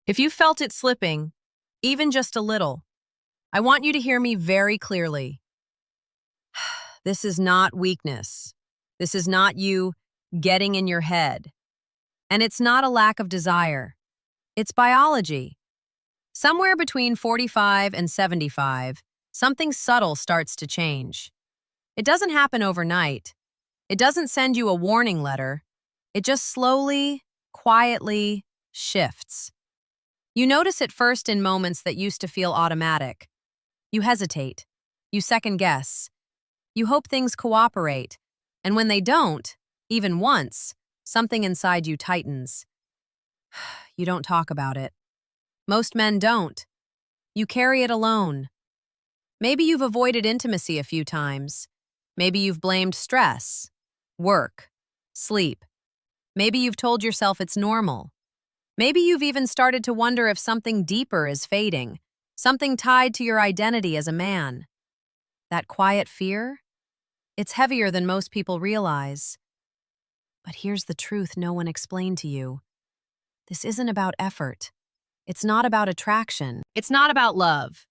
If you felt it slipping, even just a little, I want you to hear me very clearly. This is not weakness. This is not you getting in your head. And it's not a lack of desire. It's biology. Somewhere between 45 and 75, something subtle starts to change. It doesn't happen overnight. It doesn't send you a warning letter. It just slowly, quietly shifts. You notice it first in moments that used to feel automatic. You hesitate. You second guess. You hope things cooperate. And when they don't, even once, something inside you tightens. You don't talk about it. Most men don't. You carry it alone. Maybe you've avoided intimacy a few times. Maybe you've blamed stress, work, sleep. Maybe you've told yourself it's normal. Maybe you've even started to wonder if something deeper is fading, something tied to your identity as a man. That quiet fear? It's heavier than most people realize. But here's the truth no one explained to you. This isn't about effort. It's not about attraction. It's not about love.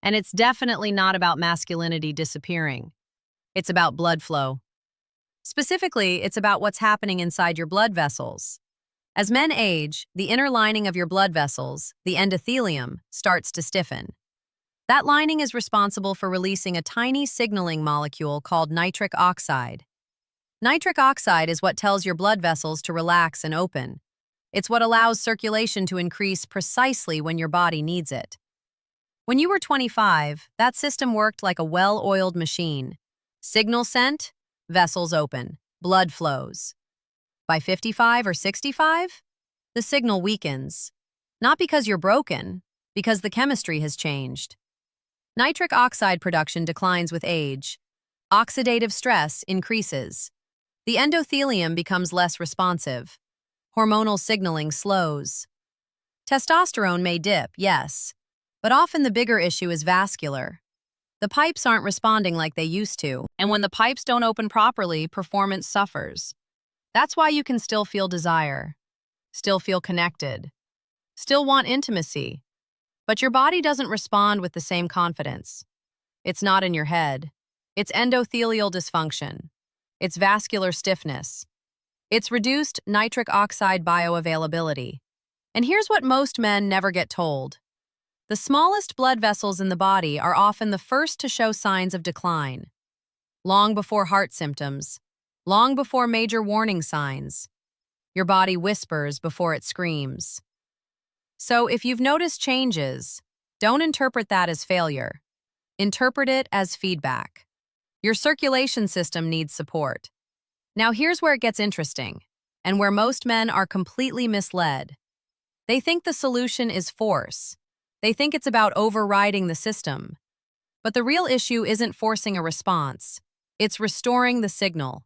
And it's definitely not about masculinity disappearing. It's about blood flow. Specifically, it's about what's happening inside your blood vessels. As men age, the inner lining of your blood vessels, the endothelium, starts to stiffen. That lining is responsible for releasing a tiny signaling molecule called nitric oxide. Nitric oxide is what tells your blood vessels to relax and open. It's what allows circulation to increase precisely when your body needs it. When you were 25, that system worked like a well-oiled machine. Signal sent, vessels open, blood flows. By 55 or 65, the signal weakens. Not because you're broken, because the chemistry has changed. Nitric oxide production declines with age. Oxidative stress increases. The endothelium becomes less responsive. Hormonal signaling slows. Testosterone may dip, yes, but often the bigger issue is vascular. The pipes aren't responding like they used to, and when the pipes don't open properly, performance suffers. That's why you can still feel desire, still feel connected, still want intimacy, but your body doesn't respond with the same confidence. It's not in your head. It's endothelial dysfunction. It's vascular stiffness. It's reduced nitric oxide bioavailability. And here's what most men never get told. The smallest blood vessels in the body are often the first to show signs of decline. Long before heart symptoms, long before major warning signs. Your body whispers before it screams. So if you've noticed changes, don't interpret that as failure. Interpret it as feedback. Your circulation system needs support. Now here's where it gets interesting, and where most men are completely misled. They think the solution is force. They think it's about overriding the system. But the real issue isn't forcing a response. It's restoring the signal.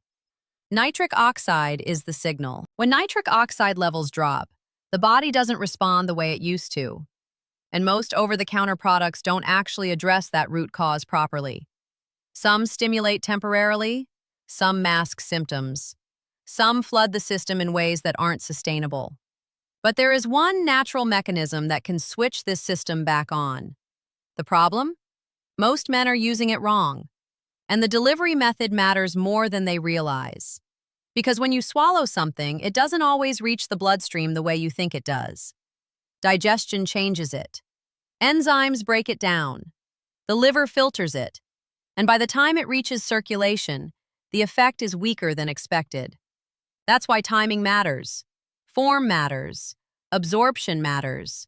Nitric oxide is the signal. When nitric oxide levels drop, the body doesn't respond the way it used to. And most over-the-counter products don't actually address that root cause properly. Some stimulate temporarily, some mask symptoms. Some flood the system in ways that aren't sustainable. But there is one natural mechanism that can switch this system back on. The problem? Most men are using it wrong. And the delivery method matters more than they realize. Because when you swallow something, it doesn't always reach the bloodstream the way you think it does. Digestion changes it. Enzymes break it down. The liver filters it. And by the time it reaches circulation, the effect is weaker than expected. That's why timing matters. Form matters. Absorption matters.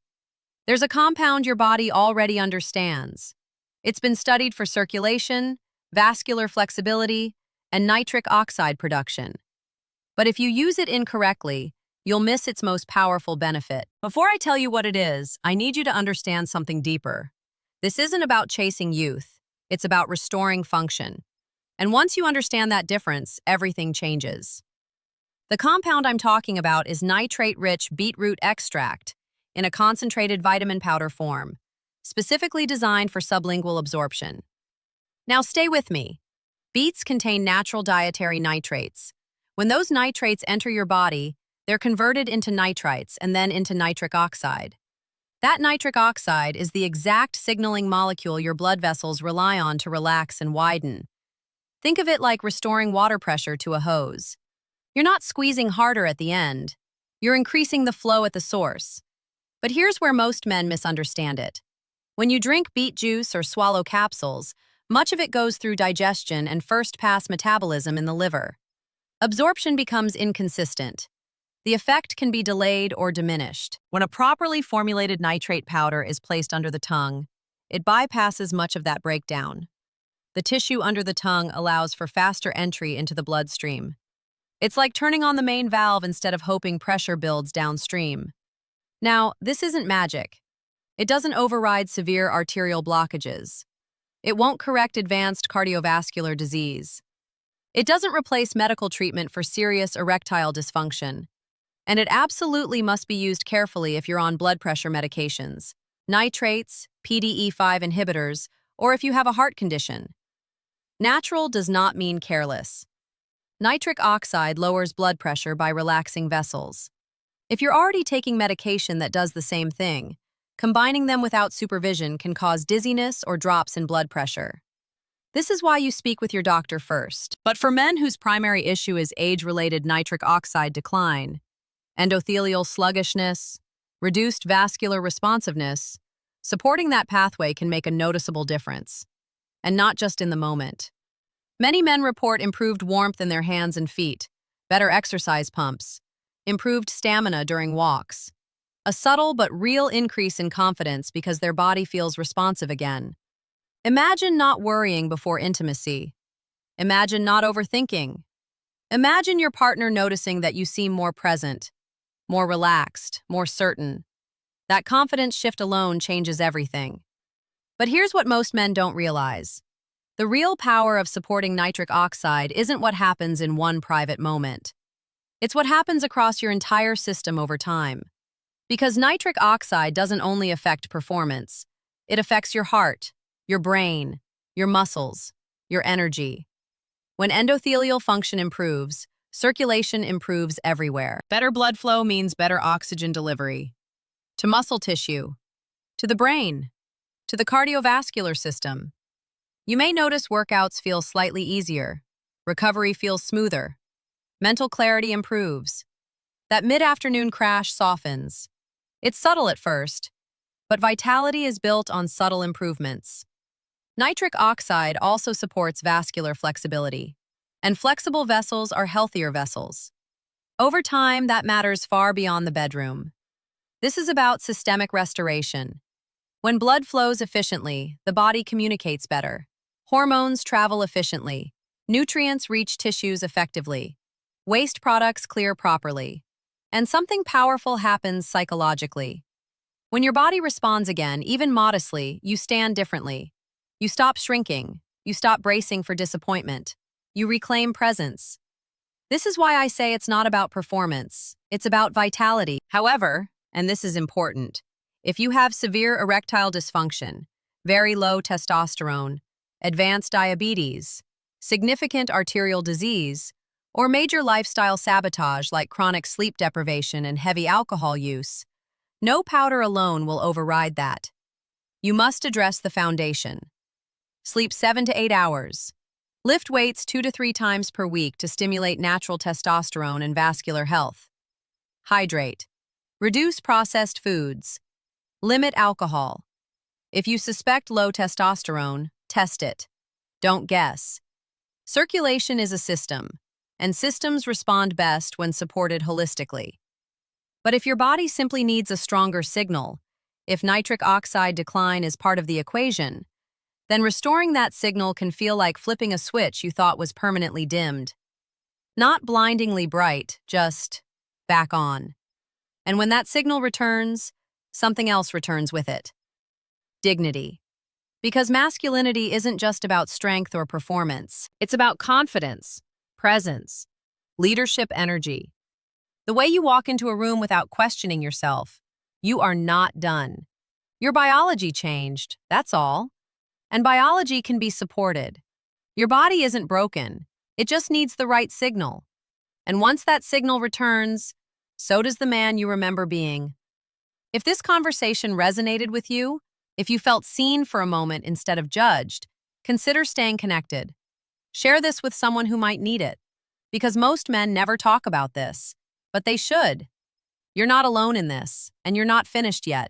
There's a compound your body already understands. It's been studied for circulation, vascular flexibility, and nitric oxide production. But if you use it incorrectly, you'll miss its most powerful benefit. Before I tell you what it is, I need you to understand something deeper. This isn't about chasing youth. It's about restoring function. And once you understand that difference, everything changes. The compound I'm talking about is nitrate-rich beetroot extract in a concentrated vitamin powder form, specifically designed for sublingual absorption. Now stay with me. Beets contain natural dietary nitrates. When those nitrates enter your body, they're converted into nitrites and then into nitric oxide. That nitric oxide is the exact signaling molecule your blood vessels rely on to relax and widen. Think of it like restoring water pressure to a hose. You're not squeezing harder at the end. You're increasing the flow at the source. But here's where most men misunderstand it. When you drink beet juice or swallow capsules, much of it goes through digestion and first-pass metabolism in the liver. Absorption becomes inconsistent. The effect can be delayed or diminished. When a properly formulated nitrate powder is placed under the tongue, it bypasses much of that breakdown. The tissue under the tongue allows for faster entry into the bloodstream. It's like turning on the main valve instead of hoping pressure builds downstream. Now, this isn't magic. It doesn't override severe arterial blockages. It won't correct advanced cardiovascular disease. It doesn't replace medical treatment for serious erectile dysfunction. And it absolutely must be used carefully if you're on blood pressure medications, nitrates, PDE5 inhibitors, or if you have a heart condition. Natural does not mean careless. Nitric oxide lowers blood pressure by relaxing vessels. If you're already taking medication that does the same thing, combining them without supervision can cause dizziness or drops in blood pressure. This is why you speak with your doctor first. But for men whose primary issue is age-related nitric oxide decline, endothelial sluggishness, reduced vascular responsiveness, supporting that pathway can make a noticeable difference. And not just in the moment. Many men report improved warmth in their hands and feet, better exercise pumps, improved stamina during walks, a subtle but real increase in confidence because their body feels responsive again. Imagine not worrying before intimacy. Imagine not overthinking. Imagine your partner noticing that you seem more present, more relaxed, more certain. That confidence shift alone changes everything. But here's what most men don't realize. The real power of supporting nitric oxide isn't what happens in one private moment. It's what happens across your entire system over time. Because nitric oxide doesn't only affect performance, it affects your heart, your brain, your muscles, your energy. When endothelial function improves, circulation improves everywhere. Better blood flow means better oxygen delivery. To muscle tissue, to the brain, to the cardiovascular system. You may notice workouts feel slightly easier, recovery feels smoother, mental clarity improves, that mid-afternoon crash softens. It's subtle at first, but vitality is built on subtle improvements. Nitric oxide also supports vascular flexibility, and flexible vessels are healthier vessels. Over time, that matters far beyond the bedroom. This is about systemic restoration. When blood flows efficiently, the body communicates better. Hormones travel efficiently. Nutrients reach tissues effectively. Waste products clear properly. And something powerful happens psychologically. When your body responds again, even modestly, you stand differently. You stop shrinking. You stop bracing for disappointment. You reclaim presence. This is why I say it's not about performance. It's about vitality. However, and this is important, if you have severe erectile dysfunction, very low testosterone, advanced diabetes, significant arterial disease, or major lifestyle sabotage like chronic sleep deprivation and heavy alcohol use, no powder alone will override that. You must address the foundation. Sleep 7 to 8 hours. Lift weights 2 to 3 times per week to stimulate natural testosterone and vascular health. Hydrate. Reduce processed foods. Limit alcohol. If you suspect low testosterone, test it. Don't guess. Circulation is a system, and systems respond best when supported holistically. But if your body simply needs a stronger signal, if nitric oxide decline is part of the equation, then restoring that signal can feel like flipping a switch you thought was permanently dimmed. Not blindingly bright, just back on. And when that signal returns, something else returns with it. Dignity. Because masculinity isn't just about strength or performance. It's about confidence, presence, leadership energy. The way you walk into a room without questioning yourself. You are not done. Your biology changed, that's all. And biology can be supported. Your body isn't broken. It just needs the right signal. And once that signal returns, so does the man you remember being. If this conversation resonated with you, if you felt seen for a moment instead of judged, consider staying connected. Share this with someone who might need it, because most men never talk about this, but they should. You're not alone in this, and you're not finished yet.